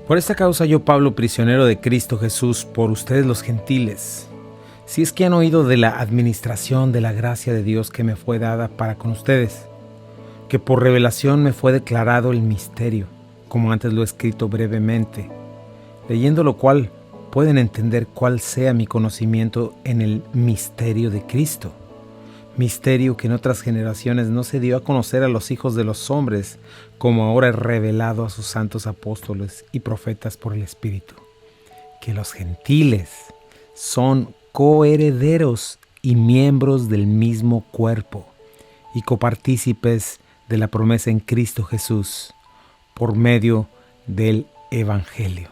Por esta causa yo, Pablo, prisionero de Cristo Jesús, por ustedes los gentiles, si es que han oído de la administración de la gracia de Dios que me fue dada para con ustedes, que por revelación me fue declarado el misterio, como antes lo he escrito brevemente, leyendo lo cual pueden entender cuál sea mi conocimiento en el misterio de Cristo. Misterio que en otras generaciones no se dio a conocer a los hijos de los hombres, como ahora es revelado a sus santos apóstoles y profetas por el Espíritu, que los gentiles son coherederos y miembros del mismo cuerpo, y copartícipes de la promesa en Cristo Jesús, por medio del Evangelio,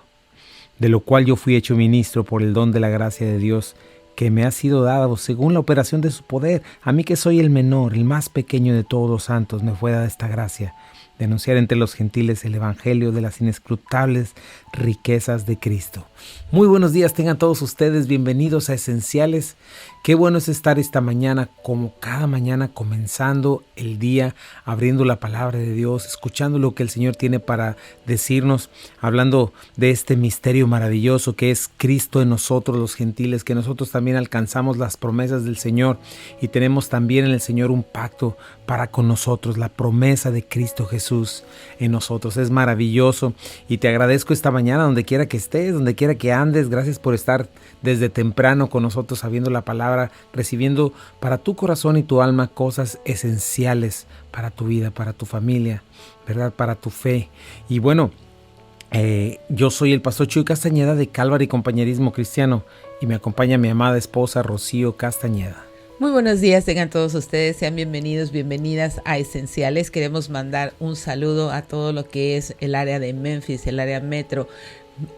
de lo cual yo fui hecho ministro por el don de la gracia de Dios, que me ha sido dado según la operación de su poder. A mí, que soy el menor, el más pequeño de todos los santos, me fue dada esta gracia, de anunciar entre los gentiles el evangelio de las inescrutables riquezas de Cristo. Muy buenos días tengan todos ustedes, bienvenidos a Esenciales. Qué bueno es estar esta mañana, como cada mañana, comenzando el día, abriendo la palabra de Dios, escuchando lo que el Señor tiene para decirnos, hablando de este misterio maravilloso que es Cristo en nosotros los gentiles, que nosotros también alcanzamos las promesas del Señor y tenemos también en el Señor un pacto para con nosotros, la promesa de Cristo Jesús en nosotros. Es maravilloso y te agradezco esta mañana donde quiera que estés, donde quiera que andes. Gracias por estar desde temprano con nosotros, sabiendo la palabra, recibiendo para tu corazón y tu alma cosas esenciales para tu vida, para tu familia, ¿verdad? Para tu fe. Y bueno, yo soy el pastor Chuy Castañeda de Calvary Compañerismo Cristiano y me acompaña mi amada esposa Rocío Castañeda. Muy buenos días, tengan todos ustedes, sean bienvenidos, bienvenidas a Esenciales. Queremos mandar un saludo a todo lo que es el área de Memphis, el área metro,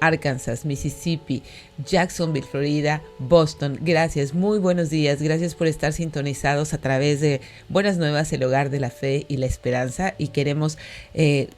Arkansas, Mississippi, Jacksonville, Florida, Boston. Gracias, muy buenos días, gracias por estar sintonizados a través de Buenas Nuevas, el hogar de la fe y la esperanza. Y queremos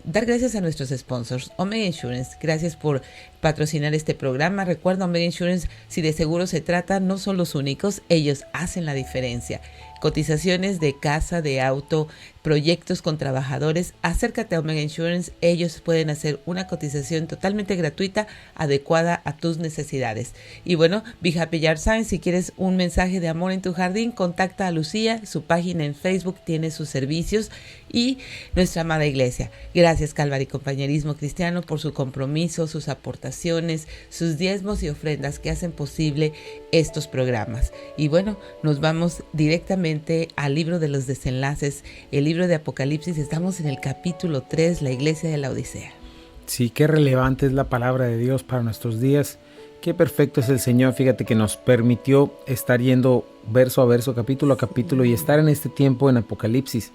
dar gracias a nuestros sponsors. Omega Insurance, gracias por patrocinar este programa. Recuerda, Omega Insurance, si de seguro se trata, no son los únicos, ellos hacen la diferencia. Cotizaciones de casa, de auto, proyectos con trabajadores, acércate a Omega Insurance, ellos pueden hacer una cotización totalmente gratuita, adecuada a tus necesidades. Y bueno, Be Happy Yard Sign, si quieres un mensaje de amor en tu jardín, contacta a Lucía, su página en Facebook tiene sus servicios. Y nuestra amada iglesia, gracias Calvary Compañerismo Cristiano por su compromiso, sus aportaciones, sus diezmos y ofrendas que hacen posible estos programas. Y bueno, nos vamos directamente al libro de los desenlaces, el libro de Apocalipsis. Estamos en el capítulo 3, la iglesia de la Odisea. Sí, qué relevante es la palabra de Dios para nuestros días. Qué perfecto es el Señor. Fíjate que nos permitió estar yendo verso a verso, capítulo a capítulo y estar en este tiempo en Apocalipsis.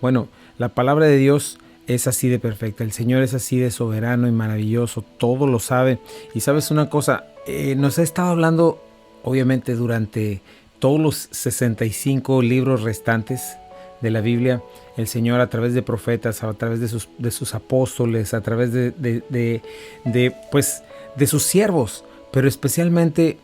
Bueno, la palabra de Dios es así de perfecta. El Señor es así de soberano y maravilloso. Todo lo sabe. Y sabes una cosa, nos ha estado hablando obviamente durante todos los 65 libros restantes de la Biblia, el Señor a través de profetas, a través de sus apóstoles, a través de sus siervos. Pero especialmente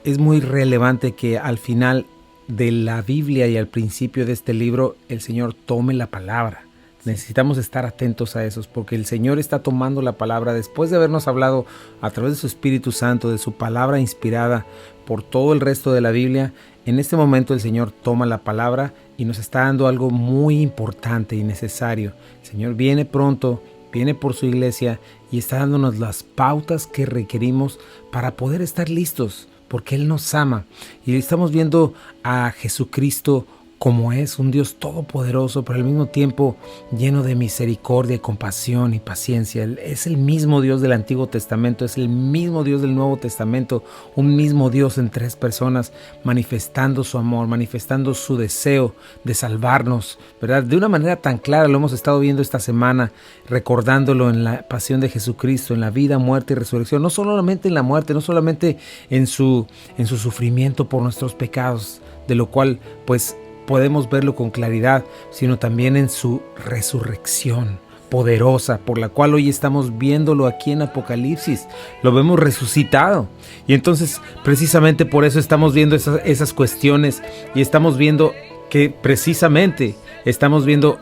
es muy relevante que al final de la Biblia y al principio de este libro el Señor tome la palabra. Necesitamos estar atentos a eso, porque el Señor está tomando la palabra después de habernos hablado a través de su Espíritu Santo, de su palabra inspirada por todo el resto de la Biblia. En este momento el Señor toma la palabra y nos está dando algo muy importante y necesario. El Señor viene pronto, viene por su iglesia y está dándonos las pautas que requerimos para poder estar listos, porque Él nos ama. Y estamos viendo a Jesucristo como es un Dios todopoderoso, pero al mismo tiempo lleno de misericordia, compasión y paciencia. Él es el mismo Dios del Antiguo Testamento, es el mismo Dios del Nuevo Testamento, un mismo Dios en tres personas, manifestando su amor, manifestando su deseo de salvarnos, ¿verdad? De una manera tan clara. Lo hemos estado viendo esta semana, recordándolo en la pasión de Jesucristo, en la vida, muerte y resurrección. No solamente en la muerte, no solamente en su sufrimiento por nuestros pecados, de lo cual pues podemos verlo con claridad, sino también en su resurrección poderosa, por la cual hoy estamos viéndolo aquí en Apocalipsis. Lo vemos resucitado. Y entonces, precisamente por eso estamos viendo esas cuestiones y estamos viendo que precisamente estamos viendo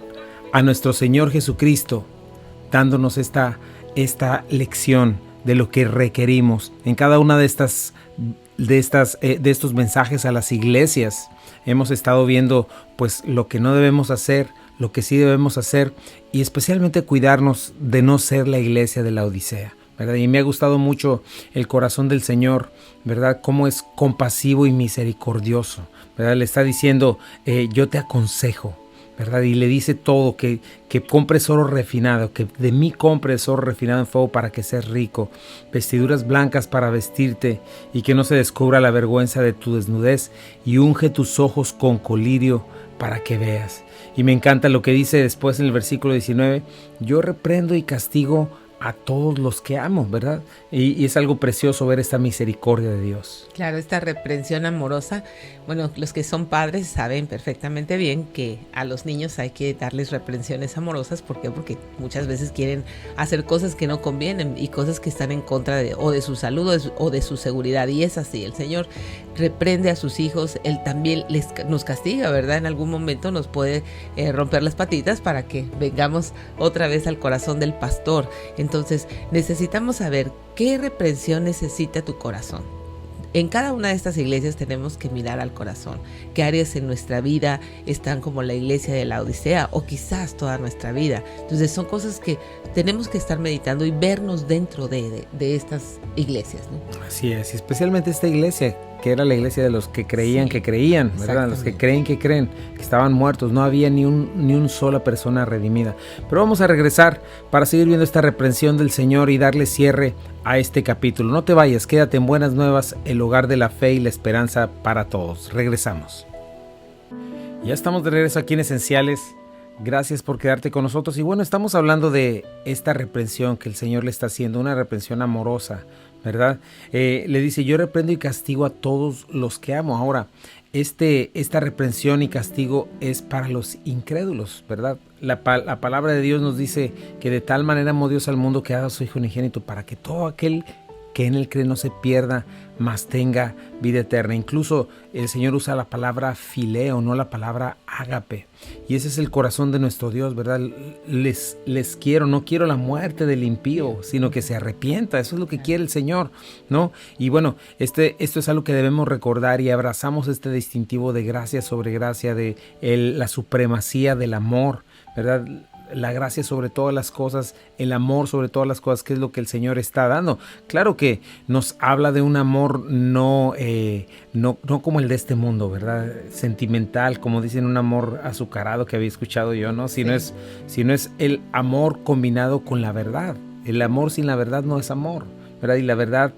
a nuestro Señor Jesucristo dándonos esta esta lección de lo que requerimos en cada una de estos mensajes a las iglesias. Hemos estado viendo pues lo que no debemos hacer, lo que sí debemos hacer, y especialmente cuidarnos de no ser la iglesia de la Odisea, ¿verdad? Y me ha gustado mucho el corazón del Señor, ¿verdad? Cómo es compasivo y misericordioso, ¿verdad? Le está diciendo, yo te aconsejo, ¿verdad? Y le dice todo, que compres oro refinado, que de mí compres oro refinado en fuego para que seas rico, vestiduras blancas para vestirte y que no se descubra la vergüenza de tu desnudez, y unge tus ojos con colirio para que veas. Y me encanta lo que dice después en el versículo 19, yo reprendo y castigo a todos los que amo, ¿verdad? Y es algo precioso ver esta misericordia de Dios. Claro, esta reprensión amorosa. Bueno, los que son padres saben perfectamente bien que a los niños hay que darles reprensiones amorosas. ¿Por qué? Porque muchas veces quieren hacer cosas que no convienen y cosas que están en contra de su salud o de su seguridad. Y es así, el Señor reprende a sus hijos, Él también nos castiga, ¿verdad? En algún momento nos puede romper las patitas para que vengamos otra vez al corazón del pastor. Entonces necesitamos saber qué reprensión necesita tu corazón. En cada una de estas iglesias tenemos que mirar al corazón. ¿Qué áreas en nuestra vida están como la iglesia de la Odisea o quizás toda nuestra vida? Entonces son cosas que tenemos que estar meditando y vernos dentro de estas iglesias, ¿no? Así es, y especialmente esta iglesia, que era la iglesia de los que creían que creían, ¿verdad? Los que creen, que estaban muertos. No había ni una sola persona redimida. Pero vamos a regresar para seguir viendo esta reprensión del Señor y darle cierre a este capítulo. No te vayas, quédate en Buenas Nuevas, el hogar de la fe y la esperanza para todos. Regresamos. Ya estamos de regreso aquí en Esenciales. Gracias por quedarte con nosotros. Y bueno, estamos hablando de esta reprensión que el Señor le está haciendo, una reprensión amorosa, ¿verdad? Le dice, yo reprendo y castigo a todos los que amo. Ahora, esta reprensión y castigo es para los incrédulos, ¿verdad? La palabra de Dios nos dice que de tal manera amó Dios al mundo que ha dado a su Hijo unigénito para que todo aquel que en él cree no se pierda, mas tenga vida eterna. Incluso el Señor usa la palabra fileo, no la palabra ágape. Y ese es el corazón de nuestro Dios, ¿verdad? Les quiero, no quiero la muerte del impío, sino que se arrepienta. Eso es lo que quiere el Señor, ¿no? Y bueno, esto es algo que debemos recordar y abrazamos este distintivo de gracia sobre gracia, de la supremacía del amor, ¿verdad? La gracia sobre todas las cosas, el amor sobre todas las cosas, que es lo que el Señor está dando. Claro que nos habla de un amor no como el de este mundo, ¿verdad? Sentimental, como dicen, un amor azucarado que había escuchado yo, ¿no? Sino es el amor combinado con la verdad. El amor sin la verdad no es amor, ¿verdad? Y la verdad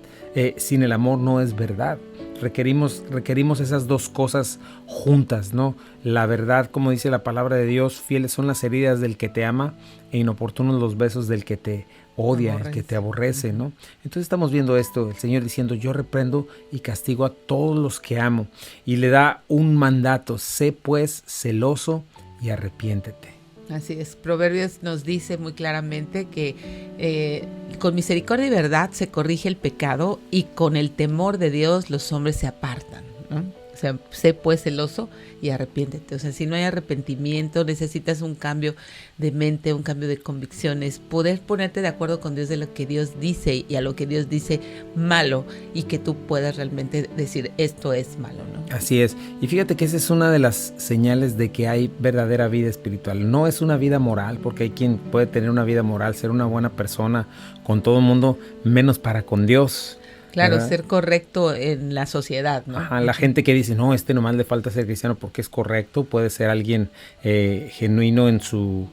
sin el amor no es verdad. Requerimos esas dos cosas juntas, ¿no? La verdad, como dice la palabra de Dios, fieles son las heridas del que te ama e inoportunos los besos del que te odia, el que te aborrece, ¿no? Entonces estamos viendo esto, el Señor diciendo, yo reprendo y castigo a todos los que amo. Y le da un mandato, sé pues celoso y arrepiéntete. Así es, Proverbios nos dice muy claramente que con misericordia y verdad se corrige el pecado y con el temor de Dios los hombres se apartan, ¿no? O sea, sé pues celoso y arrepiéntete. O sea, si no hay arrepentimiento, necesitas un cambio de mente, un cambio de convicciones, poder ponerte de acuerdo con Dios de lo que Dios dice y a lo que Dios dice malo, y que tú puedas realmente decir esto es malo, ¿no? Así es. Y fíjate que esa es una de las señales de que hay verdadera vida espiritual. No es una vida moral, porque hay quien puede tener una vida moral, ser una buena persona con todo el mundo, menos para con Dios. Claro, ¿verdad? Ser correcto en la sociedad, ¿no? Ajá, la gente que dice, no, nomás le falta ser cristiano porque es correcto, puede ser alguien genuino en su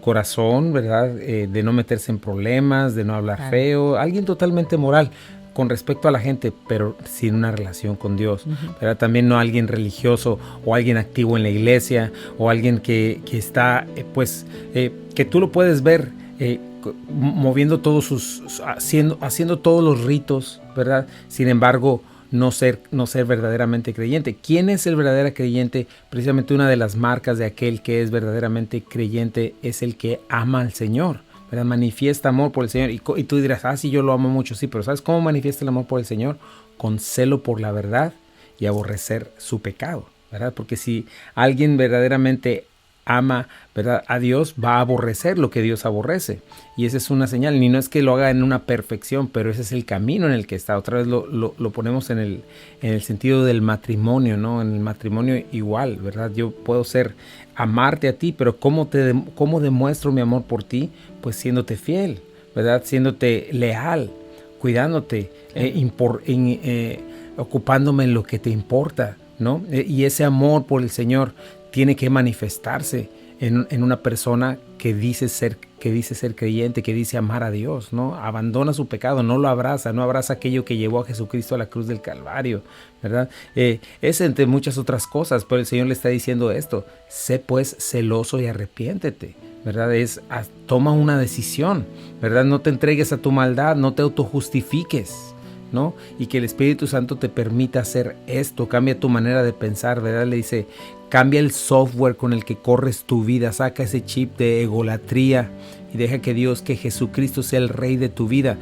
corazón, ¿verdad? De no meterse en problemas, de no hablar feo, alguien totalmente moral con respecto a la gente, pero sin una relación con Dios, ¿verdad? También no alguien religioso o alguien activo en la iglesia o alguien que está, que tú lo puedes ver moviendo todos haciendo todos los ritos, ¿verdad? Sin embargo, no ser verdaderamente creyente. ¿Quién es el verdadero creyente? Precisamente una de las marcas de aquel que es verdaderamente creyente es el que ama al Señor, ¿verdad? Manifiesta amor por el Señor. Y tú dirás, sí, yo lo amo mucho, sí, pero ¿sabes cómo manifiesta el amor por el Señor? Con celo por la verdad y aborrecer su pecado, ¿verdad? Porque si alguien verdaderamente ama, ¿verdad?, a Dios, va a aborrecer lo que Dios aborrece. Y esa es una señal. Y no es que lo haga en una perfección, pero ese es el camino en el que está. Otra vez lo ponemos en el sentido del matrimonio, ¿no? En el matrimonio igual, ¿verdad? Yo puedo amarte a ti, pero ¿cómo demuestro mi amor por ti? Pues siéndote fiel, ¿verdad? Siéndote leal, cuidándote, ocupándome en lo que te importa, ¿no? Y ese amor por el Señor tiene que manifestarse en una persona que dice ser creyente, que dice amar a Dios, ¿no? Abandona su pecado, no abraza aquello que llevó a Jesucristo a la cruz del Calvario, ¿verdad? Es entre muchas otras cosas, pero el Señor le está diciendo esto: sé pues celoso y arrepiéntete, ¿verdad? Toma una decisión, ¿verdad? No te entregues a tu maldad, no te autojustifiques, ¿no? Y que el Espíritu Santo te permita hacer esto. Cambia tu manera de pensar, ¿verdad? Le dice: cambia el software con el que corres tu vida, saca ese chip de egolatría y deja que Jesucristo sea el Rey de tu vida.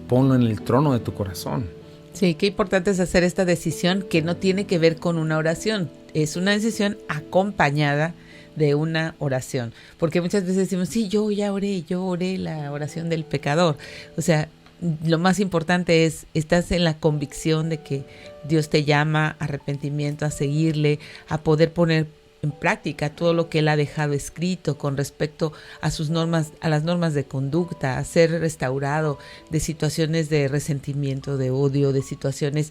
Ponlo en el trono de tu corazón. Sí, qué importante es hacer esta decisión que no tiene que ver con una oración. Es una decisión acompañada de una oración. Porque muchas veces decimos: sí, yo oré la oración del pecador. O sea, lo más importante estás en la convicción de que Dios te llama a arrepentimiento, a seguirle, a poder poner en práctica todo lo que Él ha dejado escrito con respecto a sus normas, a las normas de conducta, a ser restaurado de situaciones de resentimiento, de odio, de situaciones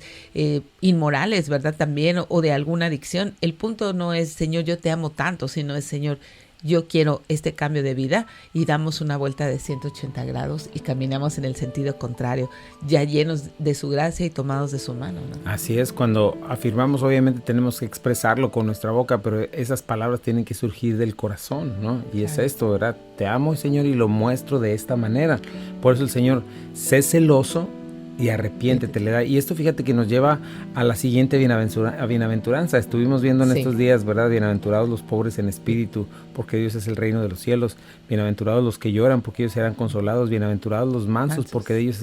inmorales, ¿verdad? También, o de alguna adicción. El punto no es: Señor, yo te amo tanto, sino es: Señor, yo quiero este cambio de vida, y damos una vuelta de 180 grados y caminamos en el sentido contrario, ya llenos de su gracia y tomados de su mano, ¿no? Así es, cuando afirmamos, obviamente tenemos que expresarlo con nuestra boca, pero esas palabras tienen que surgir del corazón, ¿no? Y es esto, ¿verdad? Te amo, Señor, y lo muestro de esta manera. Por eso el Señor: sé celoso y arrepiéntete, le da. Y esto, fíjate, que nos lleva a la siguiente bienaventuranza. Estuvimos viendo en estos días, ¿verdad? Bienaventurados los pobres en espíritu, porque Dios es el reino de los cielos. Bienaventurados los que lloran, porque ellos serán consolados. Bienaventurados los mansos, porque de ellos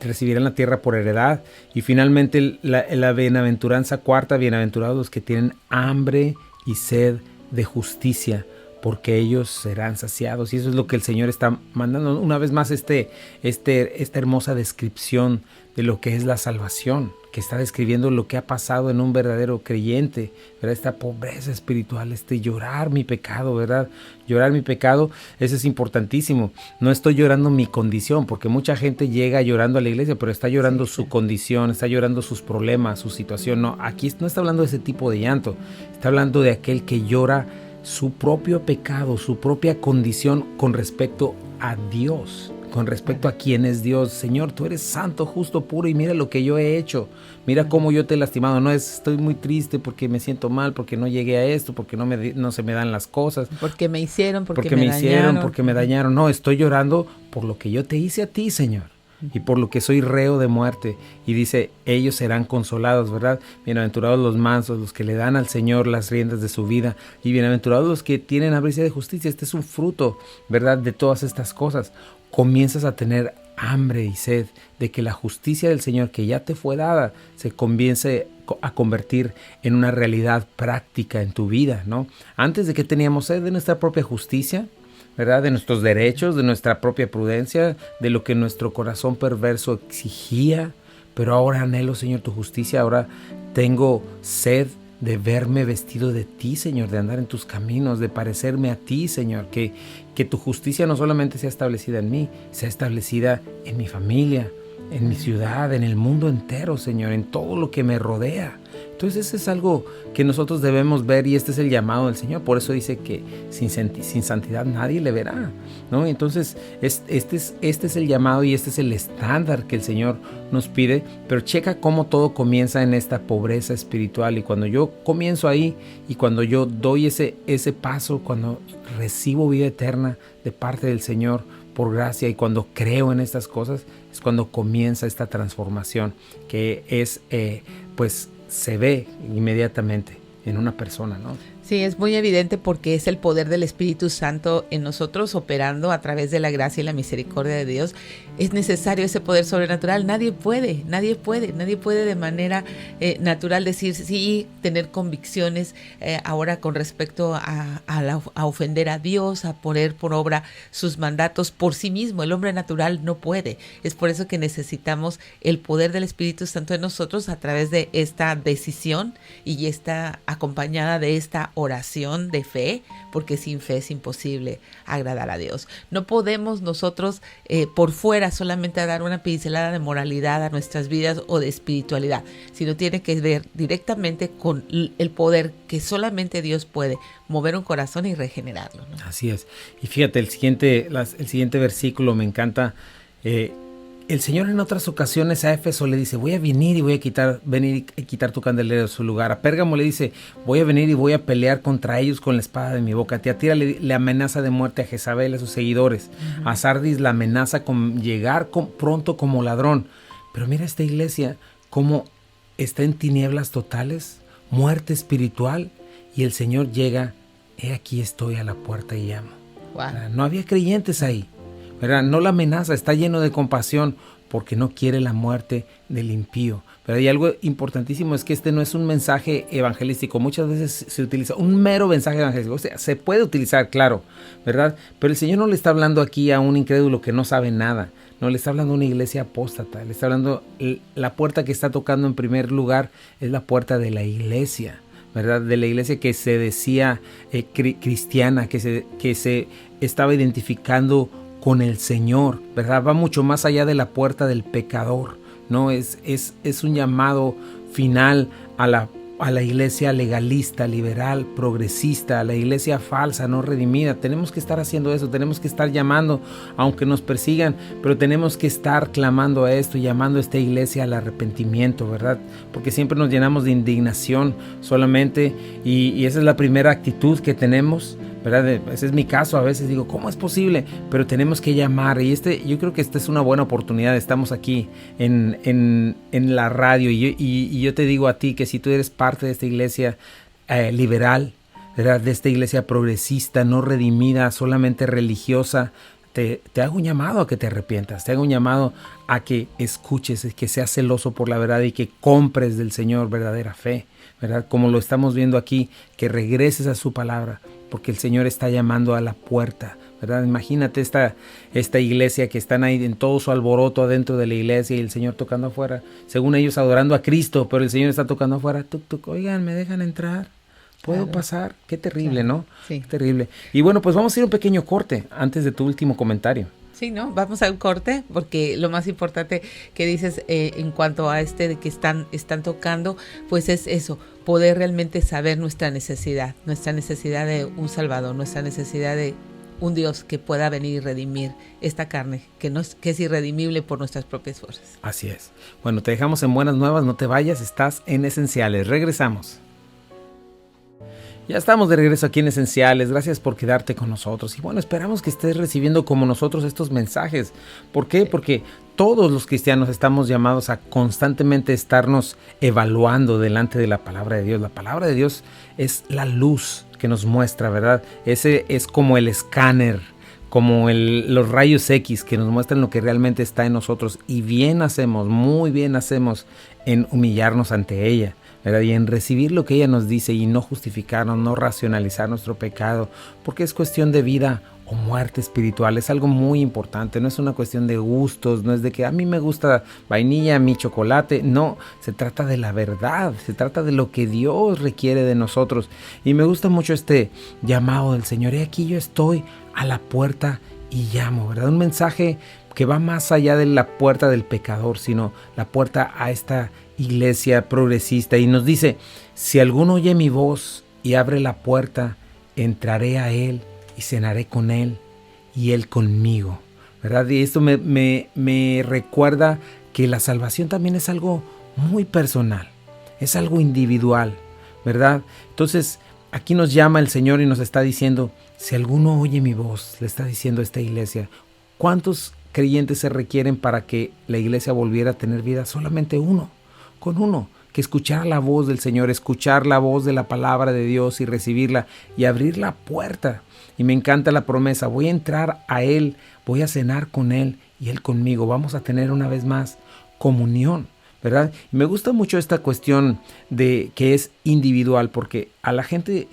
recibirán la tierra por heredad. Y finalmente la bienaventuranza cuarta: bienaventurados los que tienen hambre y sed de justicia, porque ellos serán saciados. Y eso es lo que el Señor está mandando. Una vez más, esta hermosa descripción de lo que es la salvación, que está describiendo lo que ha pasado en un verdadero creyente, ¿verdad? Esta pobreza espiritual, llorar mi pecado, ¿verdad? Llorar mi pecado, eso es importantísimo. No estoy llorando mi condición, porque mucha gente llega llorando a la iglesia, pero está llorando su condición, está llorando sus problemas, su situación. No, aquí no está hablando de ese tipo de llanto, está hablando de aquel que llora su propio pecado, su propia condición con respecto a Dios, con respecto a quién es Dios. Señor, tú eres santo, justo, puro, y mira lo que yo he hecho, mira cómo yo te he lastimado. No es: estoy muy triste porque me siento mal, porque no llegué a esto, porque no se me dan las cosas, porque me hicieron, porque me dañaron. No, estoy llorando por lo que yo te hice a ti, Señor, y por lo que soy reo de muerte. Y dice: ellos serán consolados, ¿verdad? Bienaventurados los mansos, los que le dan al Señor las riendas de su vida. Y bienaventurados los que tienen hambre y sed de justicia. Este es un fruto, ¿verdad?, de todas estas cosas. Comienzas a tener hambre y sed de que la justicia del Señor, que ya te fue dada, se comience a convertir en una realidad práctica en tu vida, ¿no? Antes, ¿de que teníamos sed? De nuestra propia justicia, ¿verdad? De nuestros derechos, de nuestra propia prudencia, de lo que nuestro corazón perverso exigía. Pero ahora anhelo, Señor, tu justicia. Ahora tengo sed de verme vestido de ti, Señor, de andar en tus caminos, de parecerme a ti, Señor. Que tu justicia no solamente sea establecida en mí, sea establecida en mi familia, en mi ciudad, en el mundo entero, Señor, en todo lo que me rodea. Entonces, eso es algo que nosotros debemos ver, y este es el llamado del Señor. Por eso dice que sin santidad nadie le verá, ¿no? Entonces, este es el llamado, y este es el estándar que el Señor nos pide. Pero checa cómo todo comienza en esta pobreza espiritual. Y cuando yo comienzo ahí, y cuando yo doy ese paso, cuando recibo vida eterna de parte del Señor por gracia, y cuando creo en estas cosas, es cuando comienza esta transformación, que es, pues, se ve inmediatamente en una persona, ¿no? Sí, es muy evidente porque es el poder del Espíritu Santo en nosotros operando a través de la gracia y la misericordia de Dios. Es necesario ese poder sobrenatural. Nadie puede de manera natural decir sí, tener convicciones ahora con respecto a ofender a Dios, a poner por obra sus mandatos por sí mismo. El hombre natural no puede. Es por eso que necesitamos el poder del Espíritu Santo en nosotros a través de esta decisión y está acompañada de esta oración de fe, porque sin fe es imposible agradar a Dios. No podemos nosotros por fuera solamente dar una pincelada de moralidad a nuestras vidas o de espiritualidad, sino tiene que ver directamente con el poder que solamente Dios puede mover un corazón y regenerarlo, ¿no? Así es. Y fíjate, el siguiente versículo me encanta. El Señor en otras ocasiones a Éfeso le dice, voy a venir y voy a quitar tu candelero de su lugar. A Pérgamo le dice, voy a venir y voy a pelear contra ellos con la espada de mi boca. A Tiatira le amenaza de muerte a Jezabel, a sus seguidores. Uh-huh. A Sardis la amenaza con llegar pronto como ladrón. Pero mira esta iglesia, cómo está en tinieblas totales, muerte espiritual, y el Señor llega, he aquí estoy a la puerta y llamo. Wow. No había creyentes ahí. ¿Verdad? No la amenaza, está lleno de compasión porque no quiere la muerte del impío. Pero hay algo importantísimo, es que este no es un mensaje evangelístico. Muchas veces se utiliza un mero mensaje evangelístico. O sea, se puede utilizar, claro, ¿verdad? Pero el Señor no le está hablando aquí a un incrédulo que no sabe nada. No, le está hablando a una iglesia apóstata. Le está hablando, la puerta que está tocando en primer lugar es la puerta de la iglesia, ¿verdad? De la iglesia que se decía cristiana, que se estaba identificando con el Señor, ¿verdad? Va mucho más allá de la puerta del pecador, ¿no? Es un llamado final a la iglesia legalista, liberal, progresista, a la iglesia falsa, no redimida. Tenemos que estar haciendo eso, tenemos que estar llamando, aunque nos persigan, pero tenemos que estar clamando a esto, llamando a esta iglesia al arrepentimiento, ¿verdad? Porque siempre nos llenamos de indignación solamente y esa es la primera actitud que tenemos, ¿verdad? Ese es mi caso. A veces digo, ¿cómo es posible? Pero tenemos que llamar, y yo creo que esta es una buena oportunidad. Estamos aquí en la radio y yo te digo a ti que si tú eres parte de esta iglesia liberal, ¿verdad? De esta iglesia progresista, no redimida, solamente religiosa, te hago un llamado a que te arrepientas, te hago un llamado a que escuches, que seas celoso por la verdad y que compres del Señor verdadera fe, ¿verdad? Como lo estamos viendo aquí, que regreses a su palabra, porque el Señor está llamando a la puerta, ¿verdad? Imagínate esta iglesia que están ahí en todo su alboroto adentro de la iglesia y el Señor tocando afuera, según ellos adorando a Cristo, pero el Señor está tocando afuera, tuc, tuc, oigan, ¿me dejan entrar? ¿Puedo pasar? Qué terrible, claro. ¿No? Sí. Qué terrible. Y bueno, pues vamos a ir a un pequeño corte antes de tu último comentario. Sí, ¿no? Vamos a un corte porque lo más importante que dices en cuanto a de que están tocando, pues es eso, poder realmente saber nuestra necesidad de un Salvador, nuestra necesidad de un Dios que pueda venir y redimir esta carne que es irredimible por nuestras propias fuerzas. Así es. Bueno, te dejamos en buenas nuevas, no te vayas, estás en Esenciales. Regresamos. Ya estamos de regreso aquí en Esenciales, gracias por quedarte con nosotros y bueno, esperamos que estés recibiendo como nosotros estos mensajes. ¿Por qué? Porque todos los cristianos estamos llamados a constantemente estarnos evaluando delante de la palabra de Dios. La palabra de Dios es la luz que nos muestra, ¿verdad? Ese es como el escáner, como los rayos X que nos muestran lo que realmente está en nosotros y muy bien hacemos en humillarnos ante ella, ¿verdad? Y en recibir lo que ella nos dice y no justificarnos, no racionalizar nuestro pecado, porque es cuestión de vida o muerte espiritual, es algo muy importante, no es una cuestión de gustos, no es de que a mí me gusta vainilla, mi chocolate, no, se trata de la verdad, se trata de lo que Dios requiere de nosotros. Y me gusta mucho este llamado del Señor, y aquí yo estoy a la puerta y llamo, ¿verdad? Un mensaje que va más allá de la puerta del pecador, sino la puerta a esta iglesia progresista, y nos dice, si alguno oye mi voz y abre la puerta, entraré a él y cenaré con él y él conmigo, ¿verdad? Y esto me recuerda que la salvación también es algo muy personal, es algo individual, ¿verdad? Entonces aquí nos llama el Señor y nos está diciendo, si alguno oye mi voz, le está diciendo a esta iglesia, ¿cuántos creyentes se requieren para que la iglesia volviera a tener vida? Solamente uno. Con uno que escuchar la voz del Señor, escuchar la voz de la palabra de Dios y recibirla y abrir la puerta. Y me encanta la promesa, voy a entrar a Él, voy a cenar con Él y Él conmigo. Vamos a tener una vez más comunión, ¿verdad? Y me gusta mucho esta cuestión de que es individual, porque a la gente,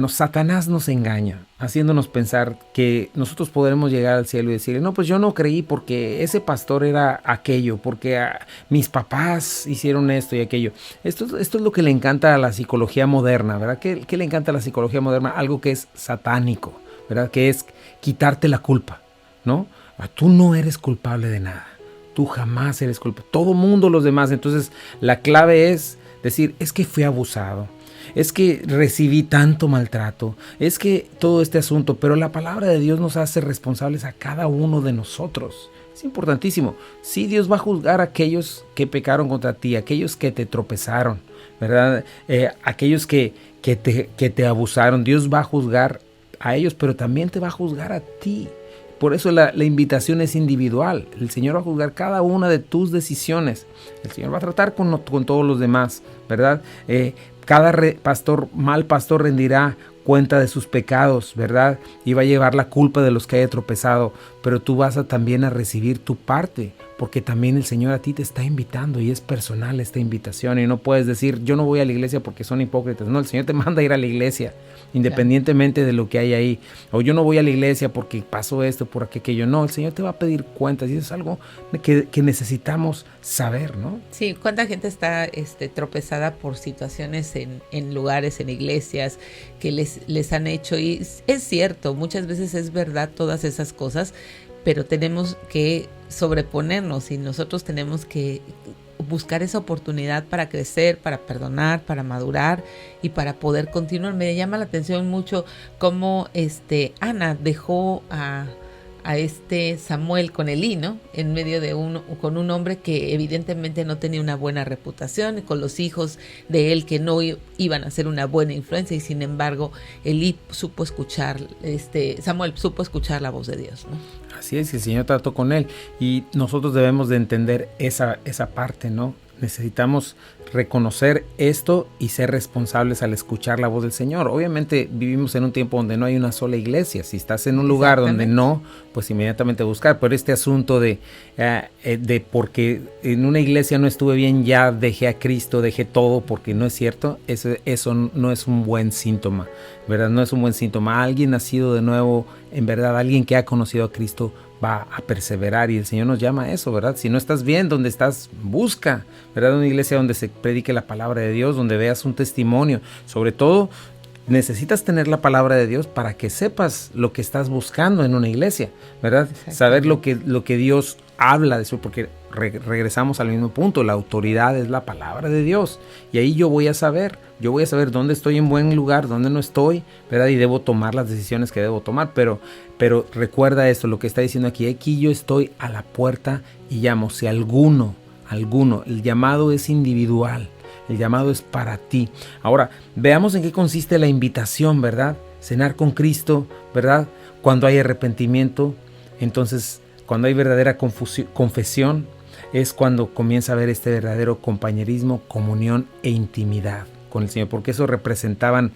Satanás nos engaña, haciéndonos pensar que nosotros podremos llegar al cielo y decirle, no, pues yo no creí porque ese pastor era aquello, porque mis papás hicieron esto y aquello. Esto es lo que le encanta a la psicología moderna, ¿verdad? ¿Qué le encanta a la psicología moderna? Algo que es satánico, ¿verdad? Que es quitarte la culpa, ¿no? Tú no eres culpable de nada. Tú jamás eres culpable. Todo mundo, los demás. Entonces, la clave es decir, es que fui abusado. Es que recibí tanto maltrato, es que todo este asunto, pero la palabra de Dios nos hace responsables a cada uno de nosotros. Es importantísimo. Sí, Dios va a juzgar a aquellos que pecaron contra ti, aquellos que te tropezaron, ¿verdad? Aquellos que te abusaron. Dios va a juzgar a ellos, pero también te va a juzgar a ti. Por eso la invitación es individual. El Señor va a juzgar cada una de tus decisiones. El Señor va a tratar con todos los demás, ¿verdad? Cada mal pastor rendirá cuenta de sus pecados, ¿verdad? Y va a llevar la culpa de los que haya tropezado. Pero tú vas también a recibir tu parte, porque también el Señor a ti te está invitando y es personal esta invitación. Y no puedes decir, yo no voy a la iglesia porque son hipócritas. No, el Señor te manda a ir a la iglesia, independientemente de lo que hay ahí. O yo no voy a la iglesia porque pasó esto, por aquello. No, el Señor te va a pedir cuentas y eso es algo que necesitamos saber, ¿no? Sí, ¿cuánta gente está tropezada por situaciones en lugares, en iglesias que les han hecho? Y es cierto, muchas veces es verdad todas esas cosas, pero tenemos que sobreponernos y nosotros tenemos que buscar esa oportunidad para crecer, para perdonar, para madurar y para poder continuar. Me llama la atención mucho cómo Ana dejó a Samuel con Elí, ¿no? En medio de con un hombre que evidentemente no tenía una buena reputación, con los hijos de él que no iban a ser una buena influencia, y sin embargo Elí supo escuchar, Samuel supo escuchar la voz de Dios, ¿no? Así es, el Señor trató con él y nosotros debemos de entender esa parte, ¿no? Necesitamos reconocer esto y ser responsables al escuchar la voz del Señor. Obviamente vivimos en un tiempo donde no hay una sola iglesia. Si estás en un lugar donde no, pues inmediatamente buscar. Pero este asunto de porque en una iglesia no estuve bien, ya dejé a Cristo, dejé todo, porque no es cierto. Eso no es un buen síntoma, ¿verdad? No es un buen síntoma. Alguien nacido de nuevo, en verdad, alguien que ha conocido a Cristo, va a perseverar y el Señor nos llama a eso, ¿verdad? Si no estás bien donde estás, busca, ¿verdad? Una iglesia donde se predique la palabra de Dios, donde veas un testimonio. Sobre todo, necesitas tener la palabra de Dios para que sepas lo que estás buscando en una iglesia, ¿verdad? Saber lo que Dios habla de eso, porque regresamos al mismo punto. La autoridad es la palabra de Dios y ahí yo voy a saber dónde estoy en buen lugar, dónde no estoy, ¿verdad? Y debo tomar las decisiones que debo tomar, pero recuerda esto, lo que está diciendo aquí yo estoy a la puerta y llamo. Si alguno, el llamado es individual, el llamado es para ti. Ahora, veamos en qué consiste la invitación, ¿verdad? Cenar con Cristo, ¿verdad? Cuando hay arrepentimiento, entonces cuando hay verdadera confesión, es cuando comienza a haber este verdadero compañerismo, comunión e intimidad con el Señor, porque eso representaban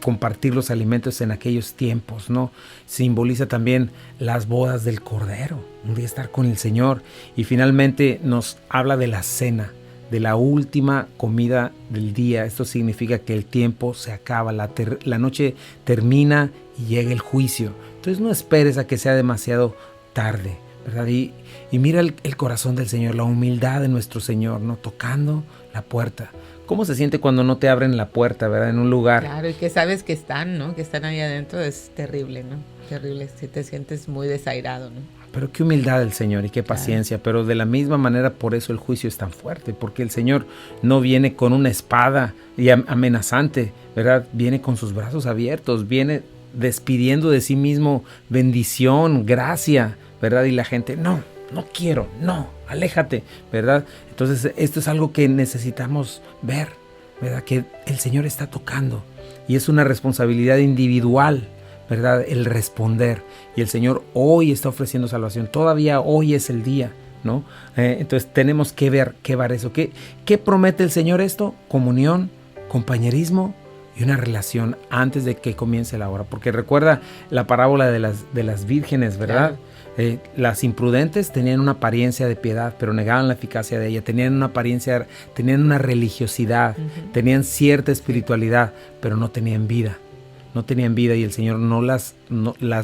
compartir los alimentos en aquellos tiempos, ¿no? Simboliza también las bodas del Cordero, un día estar con el Señor. Y finalmente nos habla de la cena, de la última comida del día. Esto significa que el tiempo se acaba, la noche termina y llega el juicio. Entonces no esperes a que sea demasiado tarde, ¿verdad? Y mira el corazón del Señor, la humildad de nuestro Señor, ¿no? Tocando la puerta. ¿Cómo se siente cuando no te abren la puerta, verdad? En un lugar. Claro, y que sabes que están, ¿no? Que están ahí adentro, es terrible, ¿no? Terrible, si te sientes muy desairado, ¿no? Pero qué humildad del Señor y qué paciencia, claro. Pero de la misma manera por eso el juicio es tan fuerte, porque el Señor no viene con una espada y amenazante, ¿verdad? Viene con sus brazos abiertos, viene despidiendo de sí mismo bendición, gracia, ¿verdad? Y la gente, no quiero, no, aléjate, ¿verdad? Entonces esto es algo que necesitamos ver, ¿verdad? Que el Señor está tocando y es una responsabilidad individual, ¿verdad? El responder. Y el Señor hoy está ofreciendo salvación. Todavía hoy es el día, ¿no? Entonces tenemos que ver eso. ¿Qué promete el Señor esto? Comunión, compañerismo y una relación antes de que comience la hora. Porque recuerda la parábola de las vírgenes, ¿verdad? Claro. Las imprudentes tenían una apariencia de piedad, pero negaban la eficacia de ella. Tenían una religiosidad, tenían cierta espiritualidad, pero no tenían vida. No tenían vida y el Señor no las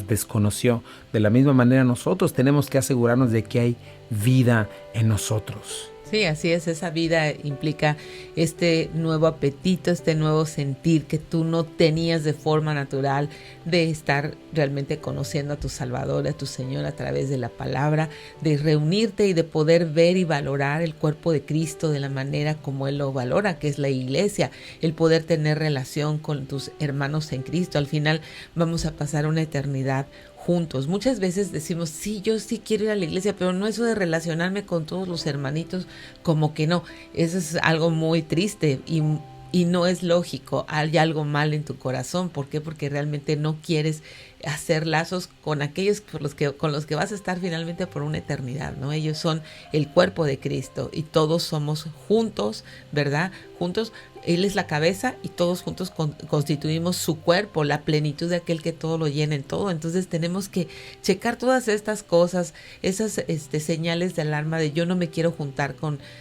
desconoció. De la misma manera nosotros tenemos que asegurarnos de que hay vida en nosotros. Sí, así es, esa vida implica este nuevo apetito, este nuevo sentir que tú no tenías de forma natural, de estar realmente conociendo a tu Salvador, a tu Señor a través de la palabra, de reunirte y de poder ver y valorar el cuerpo de Cristo de la manera como Él lo valora, que es la iglesia, el poder tener relación con tus hermanos en Cristo. Al final vamos a pasar una eternidad juntos. Muchas veces decimos, sí, yo sí quiero ir a la iglesia, pero no eso de relacionarme con todos los hermanitos, como que no. Eso es algo muy triste y no es lógico. Hay algo mal en tu corazón. ¿Por qué? Porque realmente no quieres hacer lazos con aquellos con los que vas a estar finalmente por una eternidad, ¿no? Ellos son el cuerpo de Cristo y todos somos juntos, ¿verdad? Juntos, Él es la cabeza y todos juntos constituimos su cuerpo, la plenitud de aquel que todo lo llena en todo. Entonces tenemos que checar todas estas cosas, esas señales de alarma de yo no me quiero juntar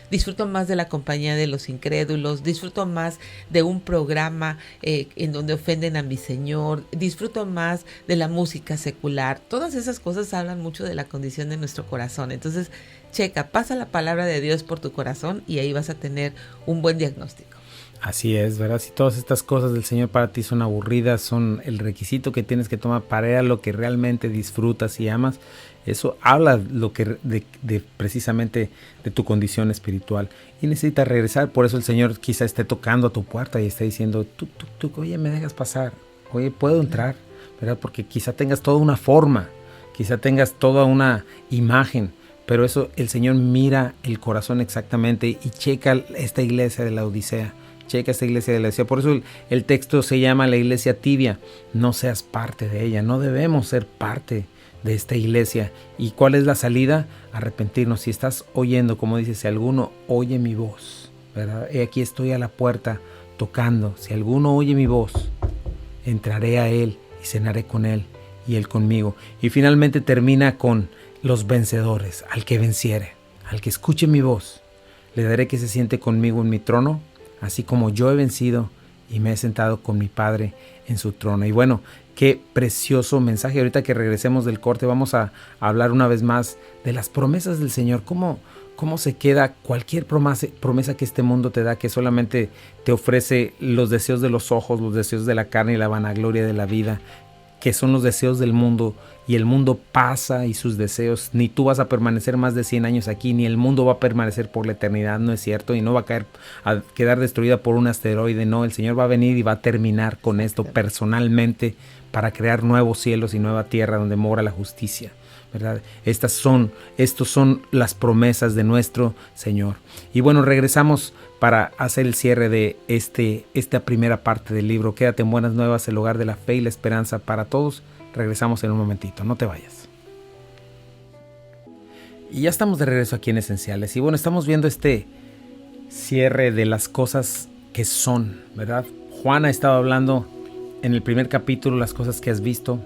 disfruto más de la compañía de los incrédulos, disfruto más de un programa en donde ofenden a mi Señor, disfruto más de la música secular. Todas esas cosas hablan mucho de la condición de nuestro corazón. Entonces, checa, pasa la palabra de Dios por tu corazón y ahí vas a tener un buen diagnóstico. Así es, ¿verdad? Si todas estas cosas del Señor para ti son aburridas, son el requisito que tienes que tomar para ir a lo que realmente disfrutas y amas, eso habla precisamente de tu condición espiritual y necesitas regresar. Por eso el Señor quizá esté tocando a tu puerta y esté diciendo, tú, oye, me dejas pasar, oye, puedo entrar, ¿verdad? Porque quizá tengas toda una forma, quizá tengas toda una imagen, pero eso el Señor mira el corazón exactamente y checa esta iglesia de la Odisea. Checa esta iglesia de la Odisea. Por eso el texto se llama la iglesia tibia. No seas parte de ella. No debemos ser parte de esta iglesia. ¿Y cuál es la salida? Arrepentirnos. Si estás oyendo, como dice, si alguno oye mi voz, ¿verdad? Aquí estoy a la puerta tocando. Si alguno oye mi voz, entraré a él y cenaré con él y él conmigo. Y finalmente termina con los vencedores. Al que venciere, al que escuche mi voz, le daré que se siente conmigo en mi trono, así como yo he vencido y me he sentado con mi Padre en su trono. Y bueno, qué precioso mensaje. Ahorita que regresemos del corte vamos a hablar una vez más de las promesas del Señor. Cómo se queda cualquier promesa que este mundo te da, que solamente te ofrece los deseos de los ojos, los deseos de la carne y la vanagloria de la vida, que son los deseos del mundo, y el mundo pasa y sus deseos, ni tú vas a permanecer más de 100 años aquí, ni el mundo va a permanecer por la eternidad, no es cierto, y no va a quedar destruida por un asteroide, no, el Señor va a venir y va a terminar con esto personalmente para crear nuevos cielos y nueva tierra donde mora la justicia, ¿verdad? Estos son las promesas de nuestro Señor. Y bueno, regresamos para hacer el cierre de esta primera parte del libro. Quédate en Buenas Nuevas, el hogar de la fe y la esperanza para todos. Regresamos en un momentito, no te vayas. Y ya estamos de regreso aquí en Esenciales. Y bueno, estamos viendo este cierre de las cosas que son, ¿verdad? Juan ha estado hablando en el primer capítulo las cosas que has visto.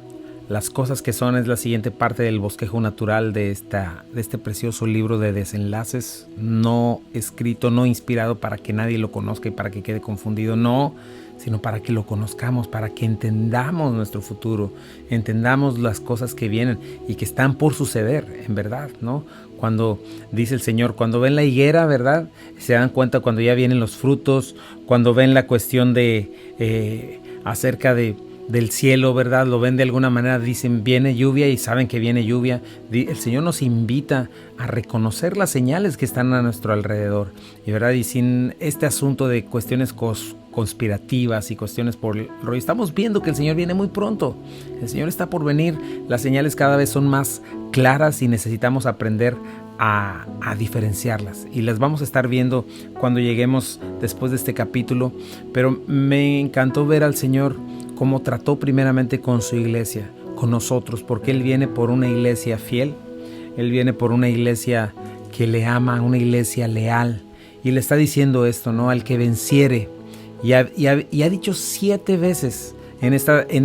Las cosas que son es la siguiente parte del bosquejo natural de este precioso libro de desenlaces, no escrito, no inspirado para que nadie lo conozca y para que quede confundido, no, sino para que lo conozcamos, para que entendamos nuestro futuro, entendamos las cosas que vienen y que están por suceder, en verdad, ¿no? Cuando dice el Señor, cuando ven la higuera, ¿verdad? Se dan cuenta cuando ya vienen los frutos, cuando ven la cuestión de acerca del cielo, ¿verdad? Lo ven de alguna manera, dicen viene lluvia y saben que viene lluvia. El Señor nos invita a reconocer las señales que están a nuestro alrededor. Y verdad, y sin este asunto de cuestiones conspirativas y cuestiones por el rollo, estamos viendo que el Señor viene muy pronto. El Señor está por venir. Las señales cada vez son más claras y necesitamos aprender a diferenciarlas, y las vamos a estar viendo cuando lleguemos después de este capítulo. Pero me encantó ver al Señor cómo trató primeramente con su iglesia, con nosotros, porque Él viene por una iglesia fiel, Él viene por una iglesia que le ama, una iglesia leal. Y le está diciendo esto, ¿no? Al que venciere. Y ha dicho 7 veces en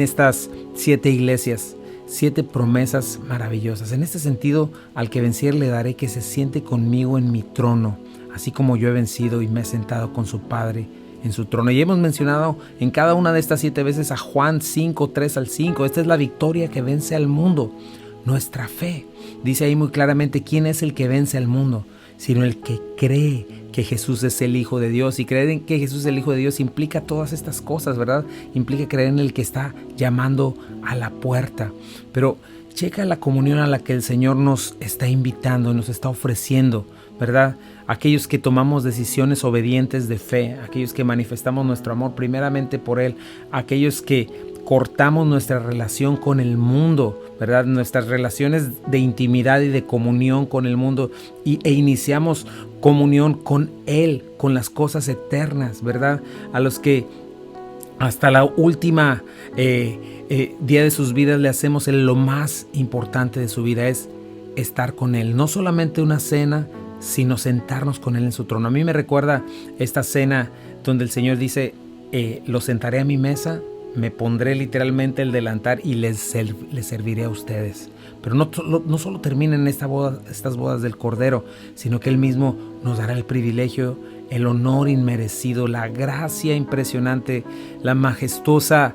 estas 7 iglesias, 7 promesas maravillosas. En este sentido, al que venciere le daré que se siente conmigo en mi trono, así como yo he vencido y me he sentado con su Padre en su trono. Y hemos mencionado en cada una de estas 7 veces a Juan 5, 3 al 5. Esta es la victoria que vence al mundo, nuestra fe. Dice ahí muy claramente quién es el que vence al mundo, sino el que cree que Jesús es el Hijo de Dios. Y creer en que Jesús es el Hijo de Dios implica todas estas cosas, ¿verdad? Implica creer en el que está llamando a la puerta. Pero checa la comunión a la que el Señor nos está invitando, nos está ofreciendo, ¿verdad? Aquellos que tomamos decisiones obedientes de fe, aquellos que manifestamos nuestro amor primeramente por Él, aquellos que cortamos nuestra relación con el mundo, ¿verdad? Nuestras relaciones de intimidad y de comunión con el mundo e iniciamos comunión con Él, con las cosas eternas, ¿verdad? A los que hasta la última día de sus vidas le hacemos lo más importante de su vida, es estar con Él. No solamente una cena, sino sentarnos con Él en su trono. A mí me recuerda esta cena donde el Señor dice, los sentaré a mi mesa, me pondré literalmente el delantal y les serviré a ustedes. Pero no solo termina en estas bodas del Cordero, sino que Él mismo nos dará el privilegio, el honor inmerecido, la gracia impresionante, la majestuosa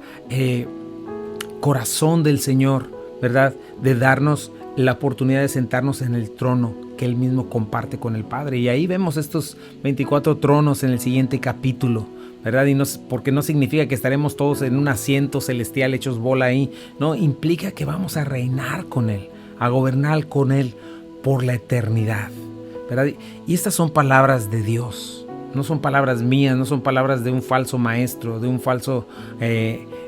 corazón del Señor, ¿verdad? De darnos la oportunidad de sentarnos en el trono que Él mismo comparte con el Padre. Y ahí vemos estos 24 tronos en el siguiente capítulo, ¿verdad? Y porque no significa que estaremos todos en un asiento celestial hechos bola ahí. No, implica que vamos a reinar con Él, a gobernar con Él por la eternidad, ¿verdad? Y estas son palabras de Dios, no son palabras mías, no son palabras de un falso maestro, de un falso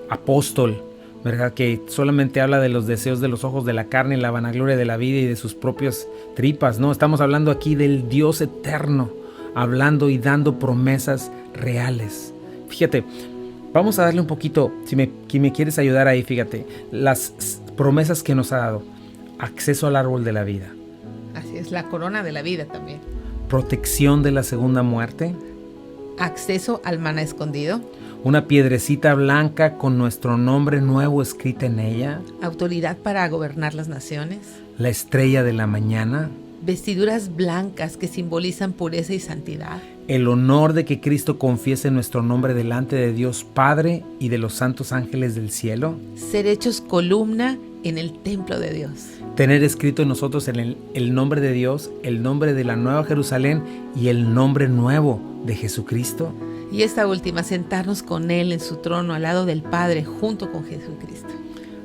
apóstol, ¿verdad? Que solamente habla de los deseos de los ojos de la carne, la vanagloria de la vida y de sus propias tripas. No, estamos hablando aquí del Dios eterno, hablando y dando promesas reales. Fíjate, vamos a darle un poquito, si me quieres ayudar ahí, fíjate, las promesas que nos ha dado. Acceso al árbol de la vida. Así es, la corona de la vida también. Protección de la segunda muerte. Acceso al maná escondido. Una piedrecita blanca con nuestro nombre nuevo escrita en ella. Autoridad para gobernar las naciones. La estrella de la mañana. Vestiduras blancas que simbolizan pureza y santidad. El honor de que Cristo confiese nuestro nombre delante de Dios Padre y de los santos ángeles del cielo. Ser hechos columna en el templo de Dios. Tener escrito en nosotros el nombre de Dios, el nombre de la Nueva Jerusalén y el nombre nuevo de Jesucristo. Y esta última, sentarnos con Él en su trono al lado del Padre junto con Jesucristo.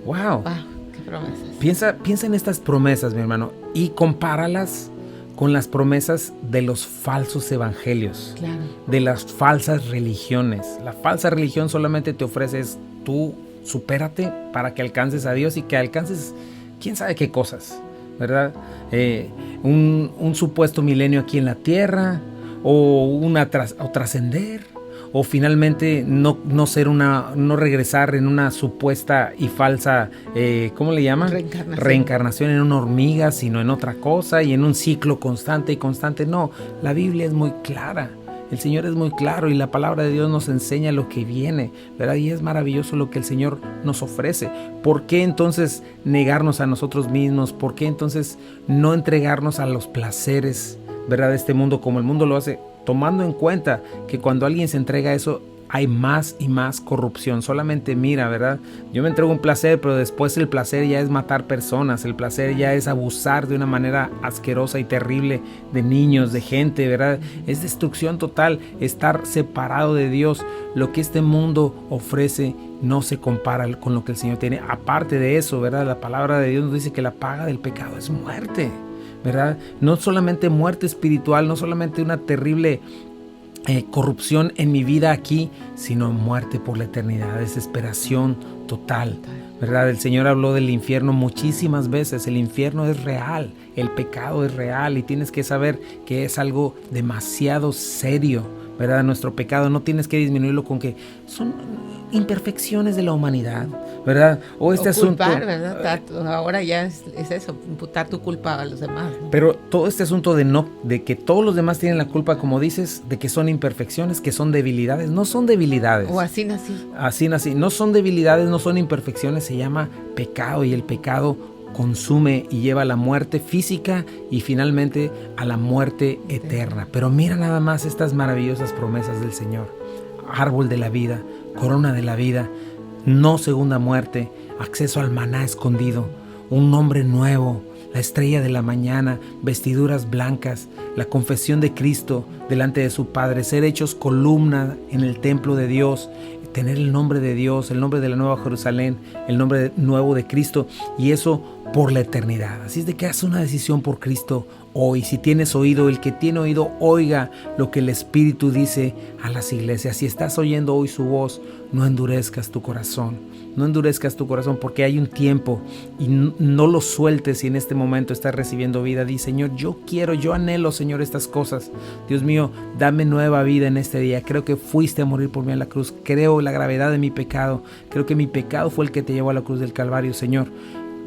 ¡Wow! ¡Wow! ¡Qué promesas! Piensa en estas promesas, mi hermano, y compáralas con las promesas de los falsos evangelios, claro, de las falsas religiones. La falsa religión solamente te ofrece tú supérate para que alcances a Dios y que alcances quién sabe qué cosas, ¿verdad? Un supuesto milenio aquí en la tierra, o trascender, o finalmente no regresar en una supuesta y falsa, ¿cómo le llaman? Reencarnación en una hormiga, sino en otra cosa y en un ciclo constante y constante. No, la Biblia es muy clara. El Señor es muy claro y la palabra de Dios nos enseña lo que viene, ¿verdad? Y es maravilloso lo que el Señor nos ofrece. ¿Por qué entonces negarnos a nosotros mismos? ¿Por qué entonces no entregarnos a los placeres, ¿verdad?, de este mundo como el mundo lo hace? Tomando en cuenta que cuando alguien se entrega a eso, hay más y más corrupción. Solamente mira, ¿verdad? Yo me entrego un placer, pero después el placer ya es matar personas. El placer ya es abusar de una manera asquerosa y terrible de niños, de gente, ¿verdad? Es destrucción total, estar separado de Dios. Lo que este mundo ofrece no se compara con lo que el Señor tiene. Aparte de eso, ¿verdad? La palabra de Dios nos dice que la paga del pecado es muerte, ¿verdad? No solamente muerte espiritual, no solamente una terrible corrupción en mi vida aquí, sino muerte por la eternidad, desesperación total, ¿verdad? El Señor habló del infierno muchísimas veces. El infierno es real, el pecado es real y tienes que saber que es algo demasiado serio, ¿verdad? Nuestro pecado no tienes que disminuirlo con que son imperfecciones de la humanidad, ¿verdad? O este culpar, asunto, ¿verdad? Ahora ya es eso, imputar tu culpa a los demás, ¿no? Pero todo este asunto de que todos los demás tienen la culpa, como dices, de que son imperfecciones, que son debilidades, no son debilidades. O así nací. Así nací, no son debilidades, no son imperfecciones, se llama pecado, y el pecado consume y lleva a la muerte física y finalmente a la muerte eterna. Pero mira nada más estas maravillosas promesas del Señor: árbol de la vida, corona de la vida, no segunda muerte, acceso al maná escondido, un nombre nuevo, la estrella de la mañana, vestiduras blancas, la confesión de Cristo delante de su Padre, ser hechos columna en el templo de Dios, tener el nombre de Dios, el nombre de la Nueva Jerusalén, el nombre nuevo de Cristo, y eso por la eternidad. Así es de que haz una decisión por Cristo hoy. Si tienes oído, el que tiene oído, oiga lo que el Espíritu dice a las iglesias. Si estás oyendo hoy su voz, no endurezcas tu corazón. No endurezcas tu corazón, porque hay un tiempo, y no lo sueltes. Si en este momento estás recibiendo vida, di: Señor, yo quiero, yo anhelo, Señor, estas cosas. Dios mío, dame nueva vida en este día. Creo que fuiste a morir por mí en la cruz. Creo la gravedad de mi pecado. Creo que mi pecado fue el que te llevó a la cruz del Calvario, Señor.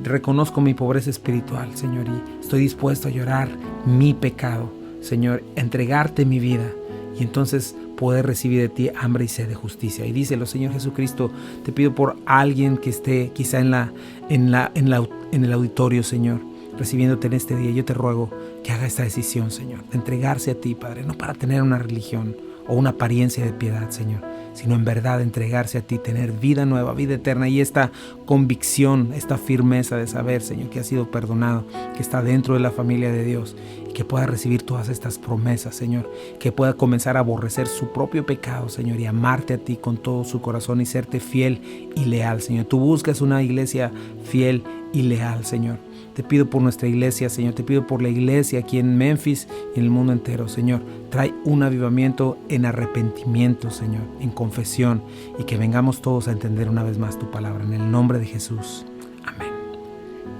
Reconozco mi pobreza espiritual, Señor, y estoy dispuesto a llorar mi pecado, Señor, entregarte mi vida, y entonces poder recibir de ti hambre y sed de justicia. Y díselo, Señor Jesucristo, te pido por alguien que esté quizá en el auditorio, Señor, recibiéndote en este día. Yo te ruego que haga esta decisión, Señor, de entregarse a ti, Padre, no para tener una religión o una apariencia de piedad, Señor, sino en verdad entregarse a ti, tener vida nueva, vida eterna, y esta convicción, esta firmeza de saber, Señor, que ha sido perdonado, que está dentro de la familia de Dios, y que pueda recibir todas estas promesas, Señor, que pueda comenzar a aborrecer su propio pecado, Señor, y amarte a ti con todo su corazón y serte fiel y leal, Señor. Tú buscas una iglesia fiel y leal, Señor. Te pido por nuestra iglesia, Señor, te pido por la iglesia aquí en Memphis y en el mundo entero, Señor. Trae un avivamiento en arrepentimiento, Señor, en confesión, y que vengamos todos a entender una vez más tu palabra. En el nombre de Jesús. Amén.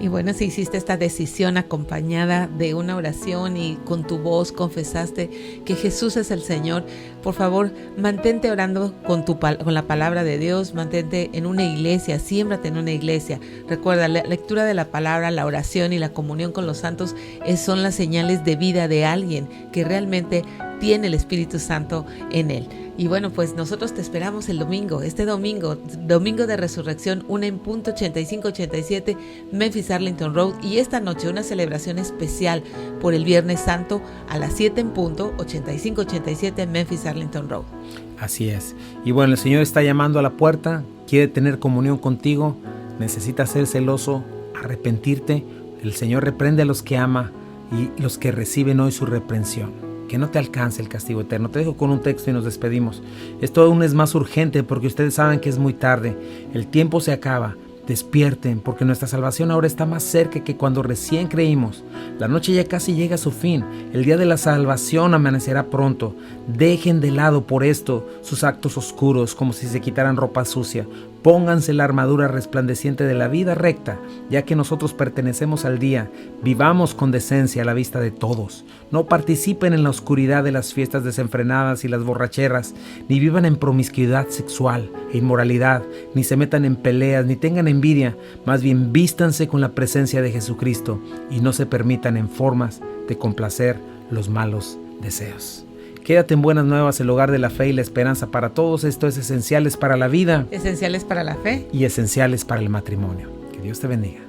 Y bueno, si hiciste esta decisión acompañada de una oración y con tu voz confesaste que Jesús es el Señor, por favor, mantente orando con la palabra de Dios, mantente en una iglesia, siémbrate en una iglesia. Recuerda, la lectura de la palabra, la oración y la comunión con los santos son las señales de vida de alguien que realmente tiene el Espíritu Santo en él. Y bueno, pues nosotros te esperamos el domingo, domingo de resurrección, 1:85-87, Memphis Arlington Road, y esta noche una celebración especial por el Viernes Santo a las 7 en punto, 85-87, Memphis Arlington Road. Así es. Y bueno, el Señor está llamando a la puerta, quiere tener comunión contigo, necesitas ser celoso, arrepentirte. El Señor reprende a los que ama y los que reciben hoy su reprensión. Que no te alcance el castigo eterno. Te dejo con un texto y nos despedimos. Esto aún es más urgente porque ustedes saben que es muy tarde. El tiempo se acaba. Despierten, porque nuestra salvación ahora está más cerca que cuando recién creímos. La noche ya casi llega a su fin. El día de la salvación amanecerá pronto. Dejen de lado por esto sus actos oscuros, como si se quitaran ropa sucia. Pónganse la armadura resplandeciente de la vida recta, ya que nosotros pertenecemos al día. Vivamos con decencia a la vista de todos. No participen en la oscuridad de las fiestas desenfrenadas y las borracheras, ni vivan en promiscuidad sexual e inmoralidad, ni se metan en peleas, ni tengan envidia. Más bien vístanse con la presencia de Jesucristo y no se permitan en formas de complacer los malos deseos. Quédate en Buenas Nuevas, el hogar de la fe y la esperanza para todos. Esto es Esenciales para la Vida, Esenciales para la Fe y Esenciales para el Matrimonio. Que Dios te bendiga.